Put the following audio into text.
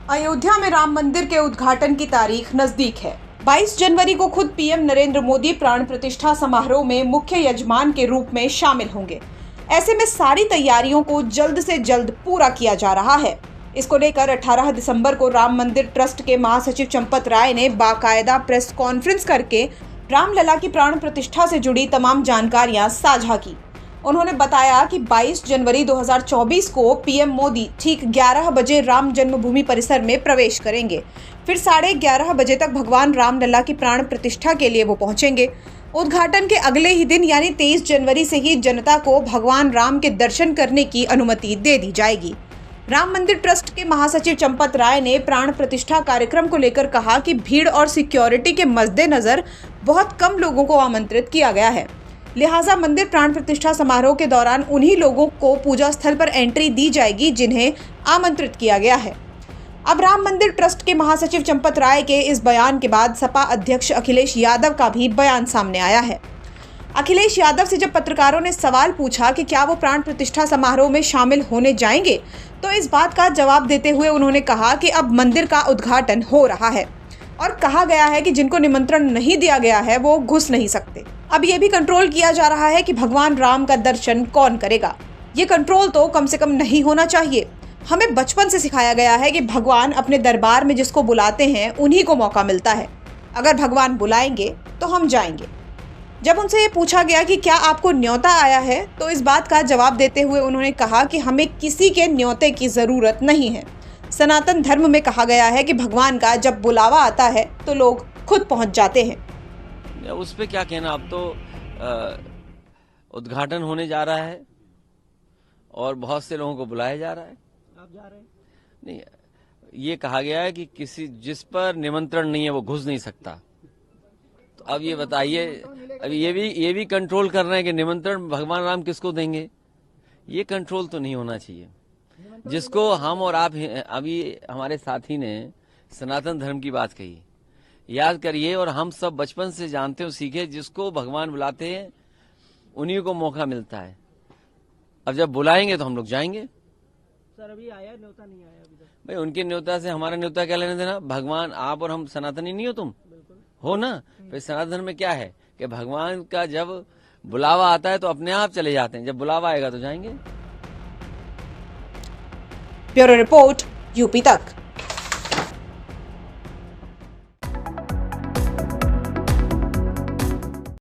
अयोध्या में राम मंदिर के उद्घाटन की तारीख नजदीक है। 22 जनवरी को खुद पीएम नरेंद्र मोदी प्राण प्रतिष्ठा समारोह में मुख्य यजमान के रूप में शामिल होंगे। ऐसे में सारी तैयारियों को जल्द से जल्द पूरा किया जा रहा है। इसको लेकर 18 दिसंबर को राम मंदिर ट्रस्ट के महासचिव चंपत राय ने बाकायदा प्रेस कॉन्फ्रेंस करके रामलला की प्राण प्रतिष्ठा से जुड़ी तमाम जानकारियां साझा की। उन्होंने बताया कि 22 जनवरी 2024 को पीएम मोदी ठीक 11 बजे राम जन्मभूमि परिसर में प्रवेश करेंगे। फिर 11:30 बजे तक भगवान रामलला की प्राण प्रतिष्ठा के लिए वो पहुंचेंगे। उद्घाटन के अगले ही दिन यानी 23 जनवरी से ही जनता को भगवान राम के दर्शन करने की अनुमति दे दी जाएगी। राम मंदिर ट्रस्ट के महासचिव चंपत राय ने प्राण प्रतिष्ठा कार्यक्रम को लेकर कहा कि भीड़ और सिक्योरिटी के मद्देनजर बहुत कम लोगों को आमंत्रित किया गया है, लिहाजा मंदिर प्राण प्रतिष्ठा समारोह के दौरान उन्हीं लोगों को पूजा स्थल पर एंट्री दी जाएगी जिन्हें आमंत्रित किया गया है। अब राम मंदिर ट्रस्ट के महासचिव चंपत राय के इस बयान के बाद सपा अध्यक्ष अखिलेश यादव का भी बयान सामने आया है। अखिलेश यादव से जब पत्रकारों ने सवाल पूछा कि क्या वो प्राण प्रतिष्ठा समारोह में शामिल होने जाएंगे, तो इस बात का जवाब देते हुए उन्होंने कहा कि अब मंदिर का उद्घाटन हो रहा है और कहा गया है कि जिनको निमंत्रण नहीं दिया गया है वो घुस नहीं सकते। अब ये भी कंट्रोल किया जा रहा है कि भगवान राम का दर्शन कौन करेगा। ये कंट्रोल तो कम से कम नहीं होना चाहिए। हमें बचपन से सिखाया गया है कि भगवान अपने दरबार में जिसको बुलाते हैं उन्हीं को मौका मिलता है। अगर भगवान बुलाएंगे तो हम जाएंगे। जब उनसे ये पूछा गया कि क्या आपको न्योता आया है, तो इस बात का जवाब देते हुए उन्होंने कहा कि हमें किसी के न्योते की जरूरत नहीं है। सनातन धर्म में कहा गया है कि भगवान का जब बुलावा आता है तो लोग खुद पहुंच जाते हैं। उस पे क्या कहना। अब तो उद्घाटन होने जा रहा है और बहुत से लोगों को बुलाया जा रहा है। आप जा रहे हैं? नहीं, ये कहा गया है कि किसी जिस पर निमंत्रण नहीं है वो घुस नहीं सकता। तो अब ये बताइए, अब ये भी कंट्रोल कर रहे हैं कि निमंत्रण भगवान राम किसको देंगे। ये कंट्रोल तो नहीं होना चाहिए। जिसको हम और आप, अभी हमारे साथी ने सनातन धर्म की बात कही, याद करिए, और हम सब बचपन से जानते हो, सीखे, जिसको भगवान बुलाते हैं उन्हीं को मौका मिलता है। अब जब बुलाएंगे तो हम लोग जाएंगे। सर अभी आया न्योता नहीं आया अभी तक? भाई उनके न्योता से हमारा न्योता क्या लेने देना। भगवान, आप और हम सनातनी नहीं हो, तुम हो ना। फिर सनातन धर्म में क्या है कि भगवान का जब बुलावा आता है तो अपने आप चले जाते हैं, जब बुलावा आएगा तो जाएंगे। ब्यूरो रिपोर्ट, यूपी तक।